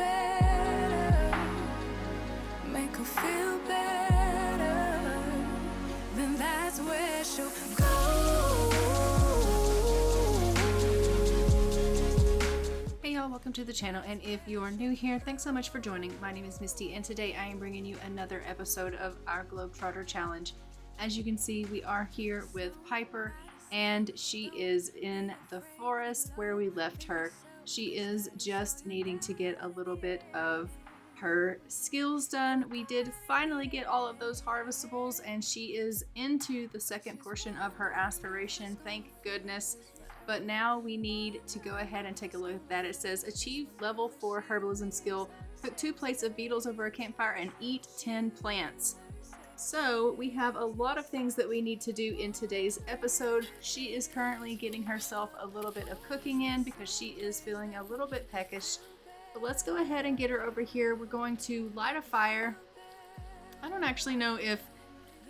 better, make her feel better, then that's where she'll go. Hey y'all, welcome to the channel, and if you are new here, thanks so much for joining. My name is Misty, and today I am bringing you another episode of our Globetrotter challenge. As you can see, we are here with Piper, and she is in the forest where we left her. She is just needing to get a little bit of her skills done. We did finally get all of those harvestables, and she is into the second portion of her aspiration, thank goodness. But now we need to go ahead and take a look at that. It says achieve level 4 herbalism skill, cook 2 plates of beetles over a campfire, and eat 10 plants. So we have a lot of things that we need to do in today's episode. She is currently getting herself a little bit of cooking in because she is feeling a little bit peckish. But let's go ahead and get her over here. We're going to light a fire. I don't actually know if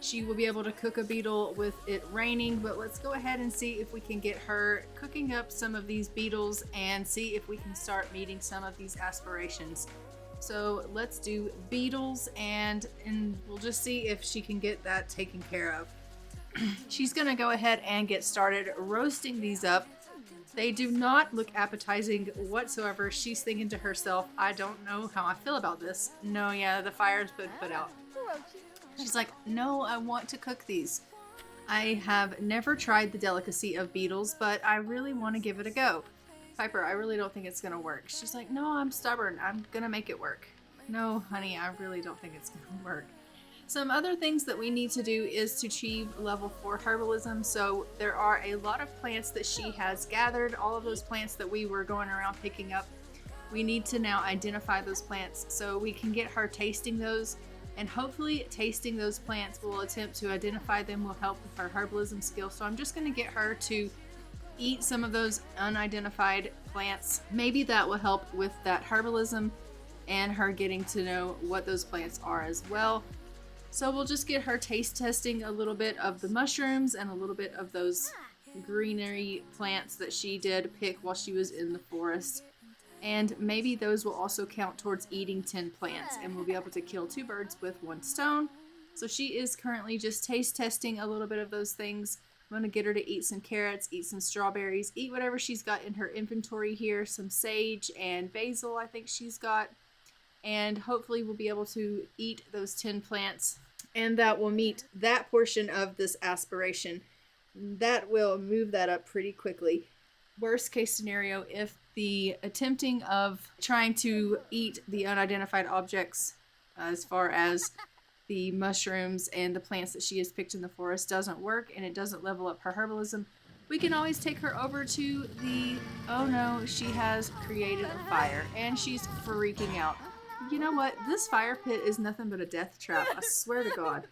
she will be able to cook a beetle with it raining, but let's go ahead and see if we can get her cooking up some of these beetles and see if we can start meeting some of these aspirations. So let's do beetles and we'll just see if she can get that taken care of. She's gonna go ahead and get started roasting these up. They do not look appetizing whatsoever. She's thinking to herself, I don't know how I feel about this. No, yeah, the fire's been put out. She's like, no, I want to cook these. I have never tried the delicacy of beetles, but I really want to give it a go. Piper, I really don't think it's going to work. She's like, no, I'm stubborn. I'm going to make it work. No, honey, I really don't think it's going to work. Some other things that we need to do is to achieve level 4 herbalism. So there are a lot of plants that she has gathered, all of those plants that we were going around picking up. We need to now identify those plants so we can get her tasting those. And hopefully tasting those plants will attempt to identify them will help with her herbalism skill. So I'm just going to get her to eat some of those unidentified plants. Maybe that will help with that herbalism and her getting to know what those plants are as well. So we'll just get her taste testing a little bit of the mushrooms and a little bit of those greenery plants that she did pick while she was in the forest. And maybe those will also count towards eating 10 plants, and we'll be able to kill 2 birds with 1 stone. So she is currently just taste testing a little bit of those things. I'm going to get her to eat some carrots, eat some strawberries, eat whatever she's got in her inventory here. Some sage and basil I think she's got. And hopefully we'll be able to eat those 10 plants. And that will meet that portion of this aspiration. That will move that up pretty quickly. Worst case scenario, if the attempting of trying to eat the unidentified objects as far as the mushrooms and the plants that she has picked in the forest doesn't work and it doesn't level up her herbalism, we can always take her over to the, oh no, she has created a fire and she's freaking out. You know what? This fire pit is nothing but a death trap. I swear to God.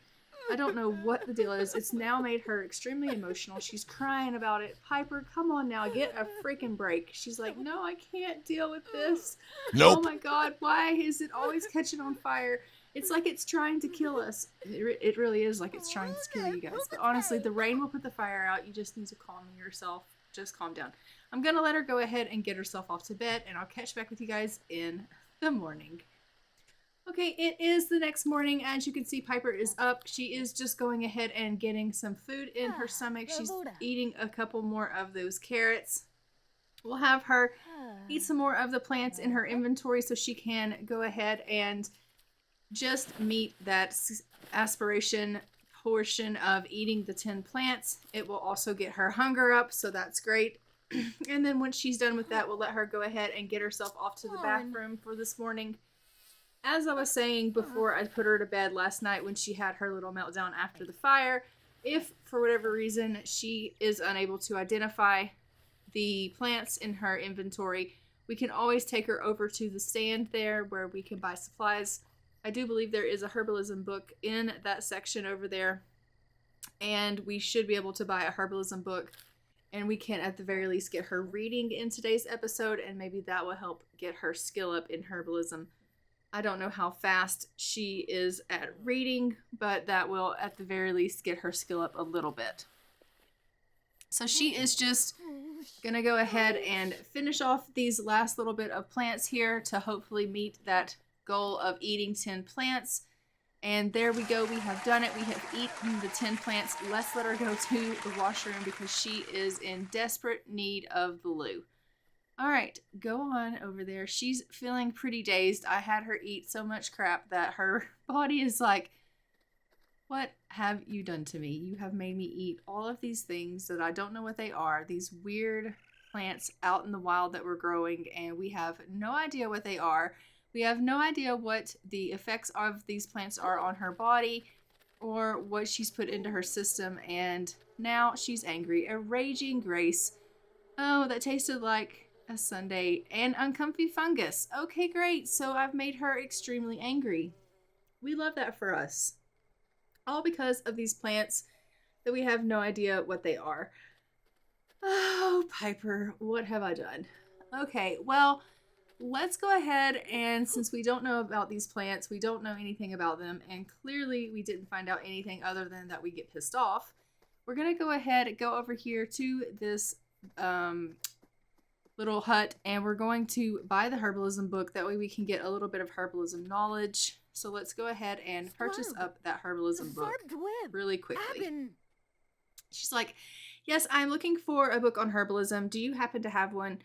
I don't know what the deal is. It's now made her extremely emotional. She's crying about it. Piper, come on now. Get a freaking break. She's like, no, I can't deal with this. Nope. Oh my God. Why is it always catching on fire? It's like it's trying to kill us. It really is like it's trying to kill you guys. But honestly, the rain will put the fire out. You just need to calm yourself. Just calm down. I'm going to let her go ahead and get herself off to bed, and I'll catch back with you guys in the morning. Okay, it is the next morning. As you can see, Piper is up. She is just going ahead and getting some food in her stomach. She's eating a couple more of those carrots. We'll have her eat some more of the plants in her inventory so she can go ahead and just meet that aspiration portion of eating the 10 plants. It will also get her hunger up, so that's great. And then once she's done with that, we'll let her go ahead and get herself off to the bathroom for this morning. As I was saying before I put her to bed last night when she had her little meltdown after the fire, if for whatever reason she is unable to identify the plants in her inventory, we can always take her over to the stand there where we can buy supplies. I do believe there is a herbalism book in that section over there, and we should be able to buy a herbalism book, and we can at the very least get her reading in today's episode, and maybe that will help get her skill up in herbalism. I don't know how fast she is at reading, but that will at the very least get her skill up a little bit. So she is just Gonna go ahead and finish off these last little bit of plants here to hopefully meet that goal of eating 10 plants. And there we go. We have done it. We have eaten the 10 plants. Let's let her go to the washroom because she is in desperate need of the loo. All right, go on over there. She's feeling pretty dazed. I had her eat so much crap that her body is like, what have you done to me? You have made me eat all of these things that I don't know what they are. These weird plants out in the wild that we're growing, and we have no idea what they are. We have no idea what the effects of these plants are on her body or what she's put into her system, and now she's angry. A raging Grace. Oh, that tasted like a sundae and uncomfy fungus. Okay, great. So I've made her extremely angry. We love that for us. All because of these plants that we have no idea what they are. Oh, Piper, what have I done? Okay, well, let's go ahead and since we don't know about these plants, we don't know anything about them, and clearly we didn't find out anything other than that we get pissed off. We're going to go ahead and go over here to this little hut, and we're going to buy the Herbalism book. That way we can get a little bit of Herbalism knowledge. So let's go ahead and purchase up that Herbalism book really quickly. She's like, yes, I'm looking for a book on Herbalism. Do you happen to have one?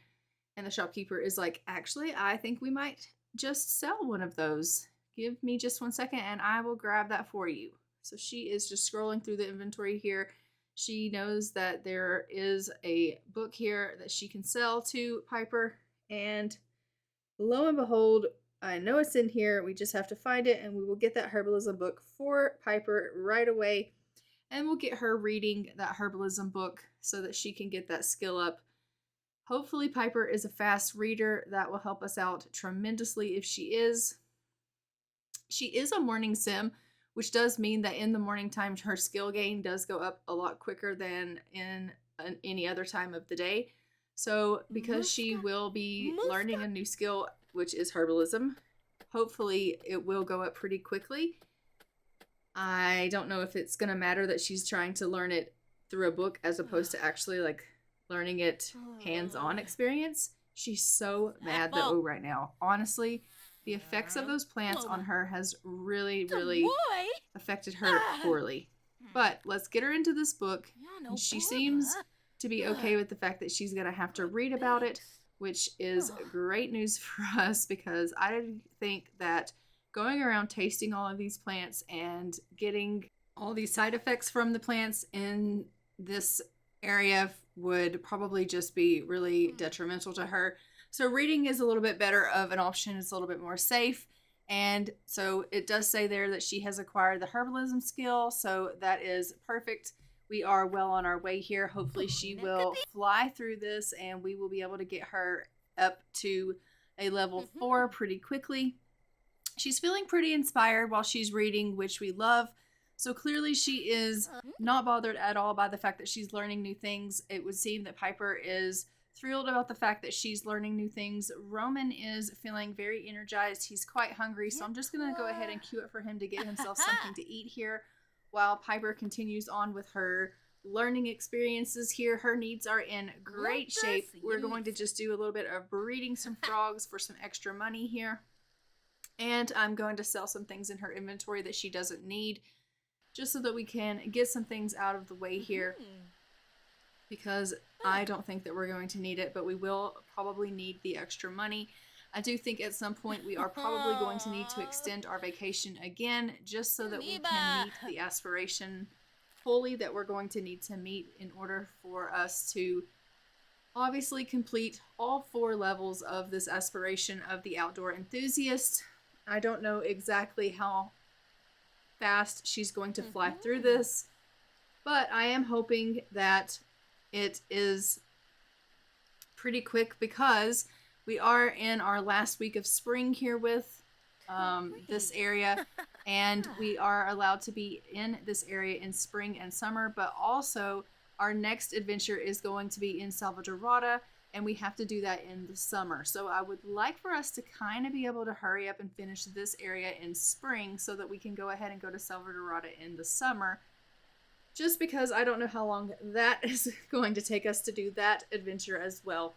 And the shopkeeper is like, actually, I think we might just sell one of those. Give me just 1 second and I will grab that for you. So she is just scrolling through the inventory here. She knows that there is a book here that she can sell to Piper. And lo and behold, I know it's in here. We just have to find it, and we will get that Herbalism book for Piper right away. And we'll get her reading that Herbalism book so that she can get that skill up. Hopefully Piper is a fast reader. That will help us out tremendously if she is. She is a morning sim, which does mean that in the morning time, her skill gain does go up a lot quicker than in any other time of the day. So because she will be learning a new skill, which is Herbalism, hopefully it will go up pretty quickly. I don't know if it's going to matter that she's trying to learn it through a book as opposed to actually like learning it hands-on experience. She's so mad though right now. Honestly, the effects of those plants on her has really affected her poorly. But let's get her into this book. And she seems to be okay with the fact that she's going to have to read about it, which is great news for us because I didn't think that going around tasting all of these plants and getting all these side effects from the plants in this area would probably just be really detrimental to her. So reading is a little bit better of an option. It's a little bit more safe. And so it does say there that she has acquired the Herbalism skill. So that is perfect. We are well on our way here. Hopefully she will fly through this and we will be able to get her up to a level 4 pretty quickly. She's feeling pretty inspired while she's reading, which we love. So clearly she is not bothered at all by the fact that she's learning new things. It would seem that Piper is thrilled about the fact that she's learning new things. Roman is feeling very energized. He's quite hungry, so I'm just going to go ahead and cue it for him to get himself something to eat here while Piper continues on with her learning experiences here. Her needs are in great shape. We're going to just do a little bit of breeding some frogs for some extra money here. And I'm going to sell some things in her inventory that she doesn't need, just so that we can get some things out of the way here, because I don't think that we're going to need it, but we will probably need the extra money. I do think at some point we are probably going to need to extend our vacation again, just so that we can meet the aspiration fully that we're going to need to meet in order for us to obviously complete all 4 levels of this aspiration of the outdoor enthusiast. I don't know exactly how fast she's going to fly through this, but I am hoping that it is pretty quick because we are in our last week of spring here with this area, and we are allowed to be in this area in spring and summer, but also our next adventure is going to be in Salvadorada, and we have to do that in the summer. So I would like for us to kind of be able to hurry up and finish this area in spring so that we can go ahead and go to Salvadorada in the summer, just because I don't know how long that is going to take us to do that adventure as well.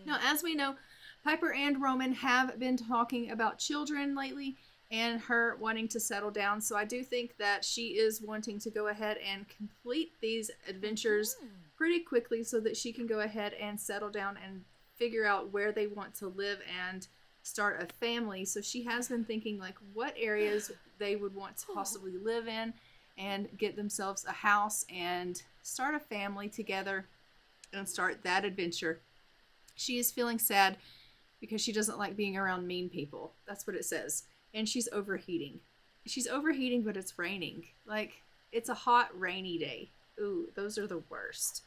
Now, as we know, Piper and Roman have been talking about children lately and her wanting to settle down. So I do think that she is wanting to go ahead and complete these adventures pretty quickly so that she can go ahead and settle down and figure out where they want to live and start a family. So she has been thinking like what areas they would want to possibly live in and get themselves a house and start a family together and start that adventure. She is feeling sad because she doesn't like being around mean people. That's what it says. And she's overheating. She's overheating, but it's raining. Like, it's a hot, rainy day. Ooh, those are the worst.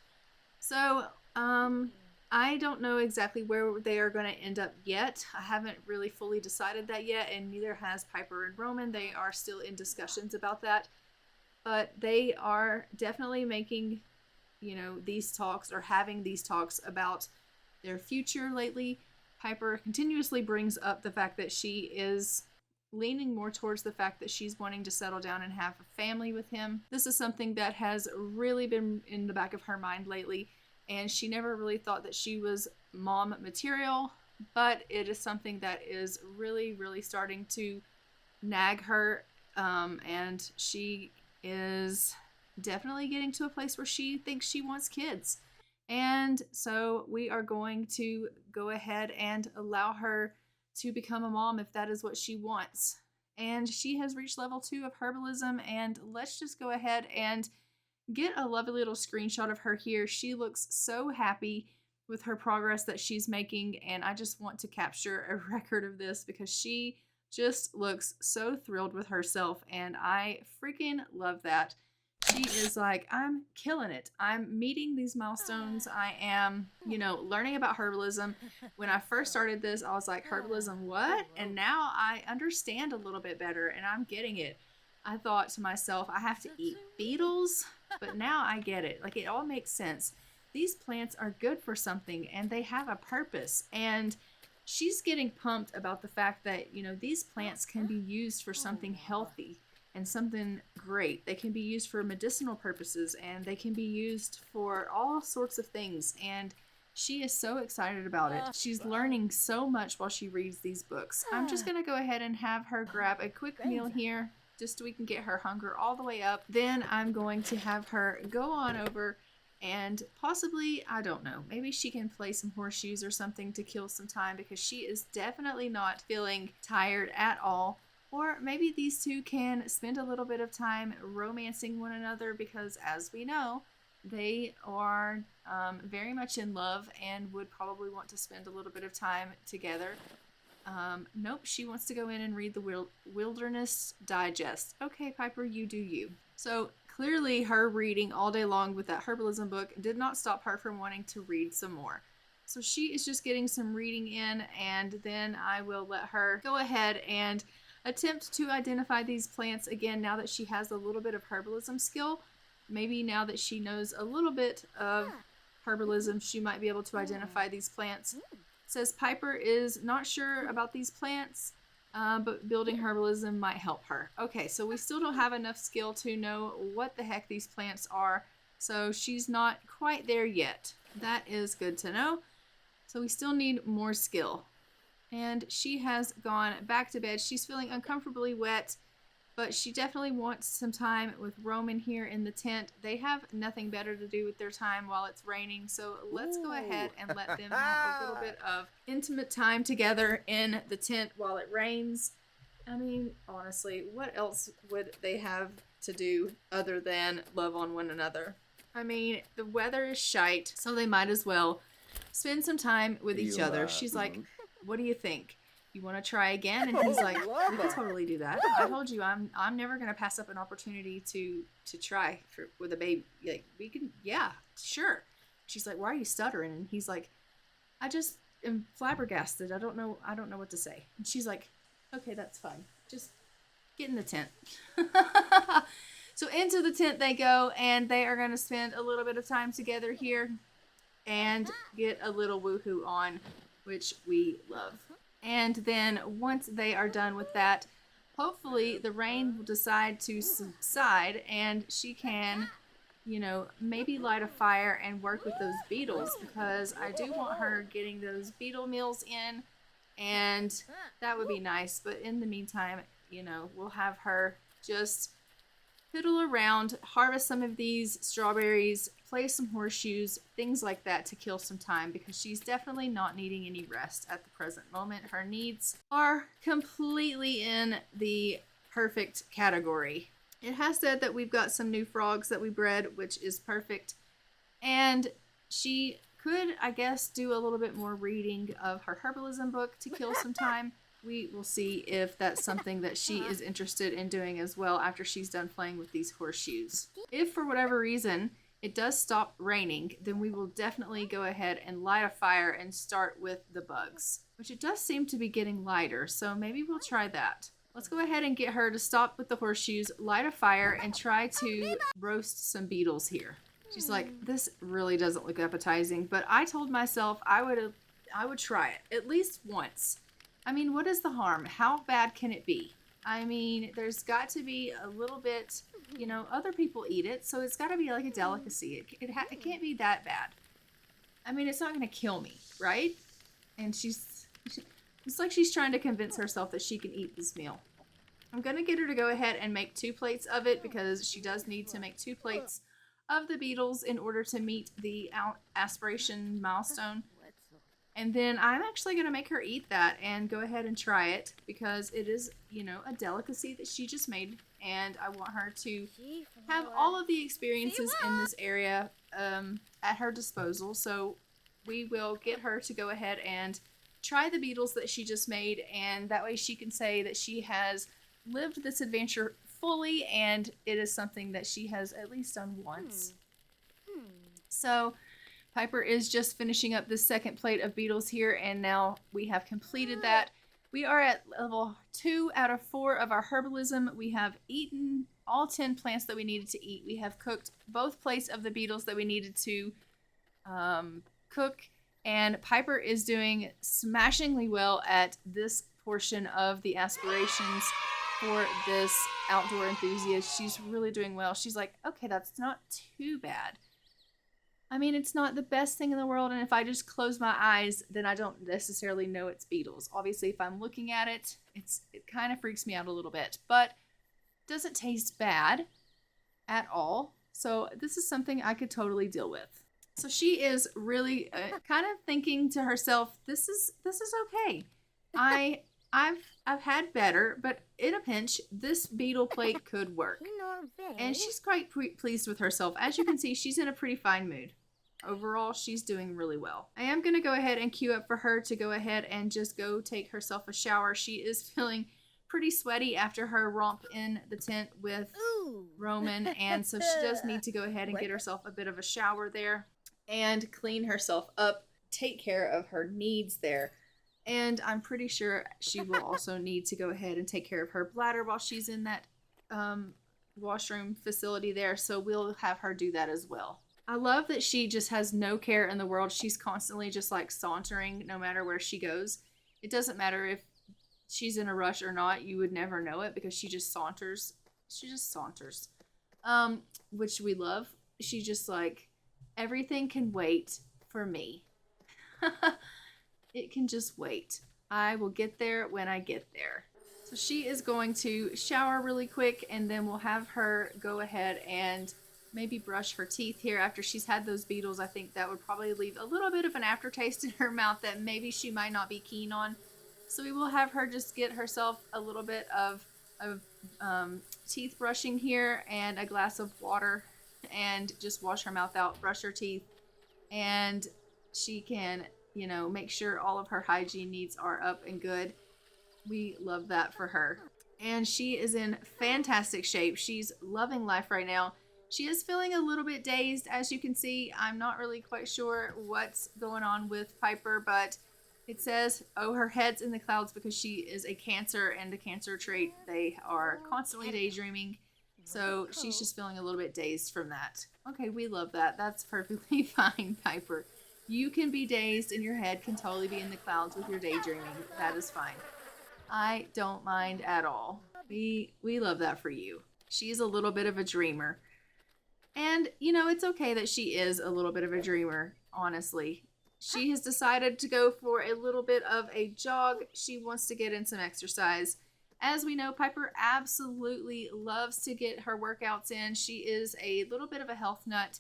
So, I don't know exactly where they are going to end up yet. I haven't really fully decided that yet, and neither has Piper and Roman. They are still in discussions about that. But they are definitely making, these talks or having these talks about their future lately. Piper continuously brings up the fact that she is leaning more towards the fact that she's wanting to settle down and have a family with him. This is something that has really been in the back of her mind lately, and she never really thought that she was mom material, but it is something that is really, really starting to nag her, and she is definitely getting to a place where she thinks she wants kids. And so we are going to go ahead and allow her to become a mom if that is what she wants. And she has reached level 2 of Herbalism, and let's just go ahead and get a lovely little screenshot of her here. She looks so happy with her progress that she's making, and I just want to capture a record of this because she just looks so thrilled with herself, and I freaking love that. She is like, I'm killing it. I'm meeting these milestones. I am, learning about herbalism. When I first started this, I was like, herbalism, what? And now I understand a little bit better and I'm getting it. I thought to myself, I have to eat beetles, but now I get it. Like, it all makes sense. These plants are good for something and they have a purpose. And she's getting pumped about the fact that, these plants can be used for something healthy and something great. They can be used for medicinal purposes and they can be used for all sorts of things. And she is so excited about it. She's learning so much while she reads these books. I'm just going to go ahead and have her grab a quick meal here just so we can get her hunger all the way up. Then I'm going to have her go on over and possibly, I don't know, maybe she can play some horseshoes or something to kill some time because she is definitely not feeling tired at all. Or maybe these two can spend a little bit of time romancing one another because, as we know, they are very much in love and would probably want to spend a little bit of time together. Nope, she wants to go in and read the Wilderness Digest. Okay, Piper, you do you. So clearly her reading all day long with that herbalism book did not stop her from wanting to read some more. So she is just getting some reading in, and then I will let her go ahead and attempt to identify these plants again now that she has a little bit of herbalism skill. Maybe now that she knows a little bit of herbalism, she might be able to identify these plants. It says Piper is not sure about these plants, but building herbalism might help her. Okay, so we still don't have enough skill to know what the heck these plants are, so she's not quite there yet. That is good to know. So we still need more skill. And she has gone back to bed. She's feeling uncomfortably wet, but she definitely wants some time with Roman here in the tent. They have nothing better to do with their time while it's raining, so let's go ahead and let them have a little bit of intimate time together in the tent while it rains. I mean, honestly, what else would they have to do other than love on one another? I mean, the weather is shite, so they might as well spend some time with each other. She's like, what do you think? You want to try again? And he's like, we can totally do that. I told you I'm never going to pass up an opportunity to try with a baby. Like, we can, yeah, sure. She's like, why are you stuttering? And he's like, I just am flabbergasted. I don't know what to say. And she's like, okay, that's fine. Just get in the tent. So into the tent they go, and they are going to spend a little bit of time together here and get a little woohoo on, which we love. And then once they are done with that, hopefully the rain will decide to subside and she can, you know, maybe light a fire and work with those beetles, because I do want her getting those beetle meals in, and that would be nice. But in the meantime, you know, we'll have her just fiddle around, harvest some of these strawberries, play some horseshoes, things like that to kill some time, because she's definitely not needing any rest at the present moment. Her needs are completely in the perfect category. It has said that we've got some new frogs that we bred, which is perfect. And she could, I guess, do a little bit more reading of her herbalism book to kill some time. We will see if that's something that she is interested in doing as well after she's done playing with these horseshoes. If for whatever reason it does stop raining, then we will definitely go ahead and light a fire and start with the bugs, which it does seem to be getting lighter, so maybe we'll try that. Let's go ahead and get her to stop with the horseshoes, light a fire, and try to roast some beetles here. She's like, this really doesn't look appetizing, but I told myself I would try it at least once. I mean, what is the harm? How bad can it be? I mean, there's got to be a little bit, you know, other people eat it, so it's got to be like a delicacy. It can't be that bad. I mean, it's not going to kill me, right? And it's like she's trying to convince herself that she can eat this meal. I'm going to get her to go ahead and make 2 plates of it, because she does need to make 2 plates of the beetles in order to meet the aspiration milestone. And then I'm actually going to make her eat that and go ahead and try it, because it is, you know, a delicacy that she just made. And I want her to have all of the experiences in this area at her disposal. So we will get her to go ahead and try the beetles that she just made. And that way she can say that she has lived this adventure fully, and it is something that she has at least done once. So Piper is just finishing up the second plate of beetles here, and now we have completed that. We are at level 2 out of 4 of our herbalism. We have eaten all 10 plants that we needed to eat. We have cooked both plates of the beetles that we needed to cook, and Piper is doing smashingly well at this portion of the aspirations for this outdoor enthusiast. She's really doing well. She's like, okay, that's not too bad. I mean, it's not the best thing in the world, and if I just close my eyes, then I don't necessarily know it's beetles. Obviously, if I'm looking at it, it kind of freaks me out a little bit, but it doesn't taste bad at all. So this is something I could totally deal with. So she is really kind of thinking to herself, this is okay. I've had better, but in a pinch, this beetle plate could work. And she's quite pleased with herself. As you can see, she's in a pretty fine mood. Overall, she's doing really well. I am going to go ahead and queue up for her to go ahead and just go take herself a shower. She is feeling pretty sweaty after her romp in the tent with Roman, and so she does need to go ahead and get herself a bit of a shower there and clean herself up, take care of her needs there. And I'm pretty sure she will also need to go ahead and take care of her bladder while she's in that washroom facility there. So we'll have her do that as well. I love that she just has no care in the world. She's constantly just like sauntering no matter where she goes. It doesn't matter if she's in a rush or not. You would never know it, because she just saunters. She just saunters, which we love. She just like, everything can wait for me. It can just wait. I will get there when I get there. So she is going to shower really quick, and then we'll have her go ahead and maybe brush her teeth here after she's had those beetles. I think that would probably leave a little bit of an aftertaste in her mouth that maybe she might not be keen on. So we will have her just get herself a little bit of teeth brushing here and a glass of water, and just wash her mouth out, brush her teeth, and she can, you know, make sure all of her hygiene needs are up and good. We love that for her. And she is in fantastic shape. She's loving life right now. She is feeling a little bit dazed, as you can see. I'm not really quite sure what's going on with Piper, but it says, oh, her head's in the clouds because she is a Cancer, and the Cancer trait, they are constantly daydreaming. So she's just feeling a little bit dazed from that. Okay, we love that. That's perfectly fine, Piper. You can be dazed and your head can totally be in the clouds with your daydreaming. That is fine. I don't mind at all. We love that for you. She's a little bit of a dreamer. And, you know, it's okay that she is a little bit of a dreamer, honestly. She has decided to go for a little bit of a jog. She wants to get in some exercise. As we know, Piper absolutely loves to get her workouts in. She is a little bit of a health nut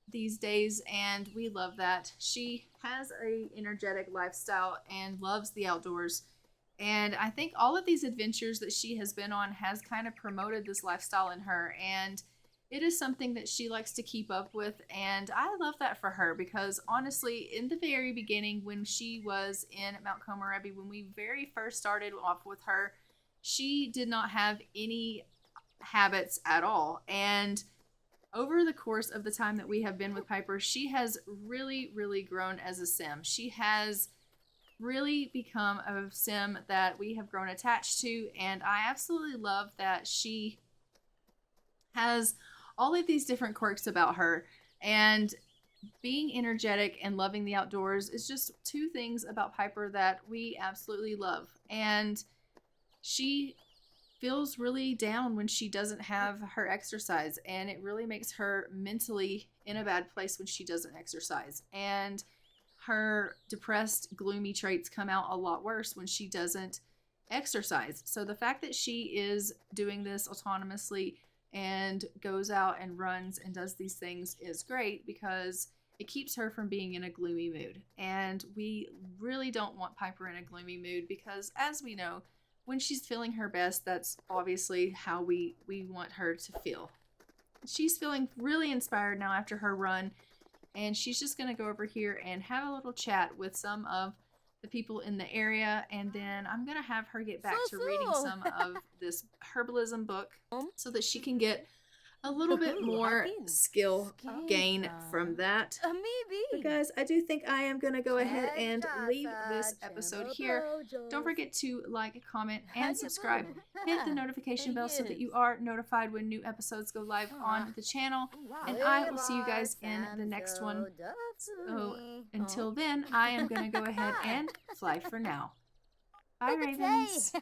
these days, and we love that. She has a energetic lifestyle and loves the outdoors. And I think all of these adventures that she has been on has kind of promoted this lifestyle in her. And it is something that she likes to keep up with. And I love that for her because honestly, in the very beginning, when she was in Mount Komorebi, when we very first started off with her, she did not have any habits at all. And over the course of the time that we have been with Piper, she has really, really grown as a sim. She has really become a sim that we have grown attached to, and I absolutely love that she has all of these different quirks about her. And being energetic and loving the outdoors is just two things about Piper that we absolutely love. And she feels really down when she doesn't have her exercise, and it really makes her mentally in a bad place when she doesn't exercise. And her depressed, gloomy traits come out a lot worse when she doesn't exercise. So the fact that she is doing this autonomously and goes out and runs and does these things is great because it keeps her from being in a gloomy mood. And we really don't want Piper in a gloomy mood because, as we know, when she's feeling her best, that's obviously how we want her to feel. She's feeling really inspired now after her run, and she's just going to go over here and have a little chat with some of the people in the area, and then I'm going to have her get back to reading some of this herbalism book so that she can get a little bit more skill gain from that. But guys, I do think I am going to go ahead and leave this episode here. Don't forget to like, comment, and subscribe. Hit the notification bell so that you are notified when new episodes go live on the channel. And I will see you guys in the next one. So until then, I am going to go ahead and fly for now. Bye, Ravens.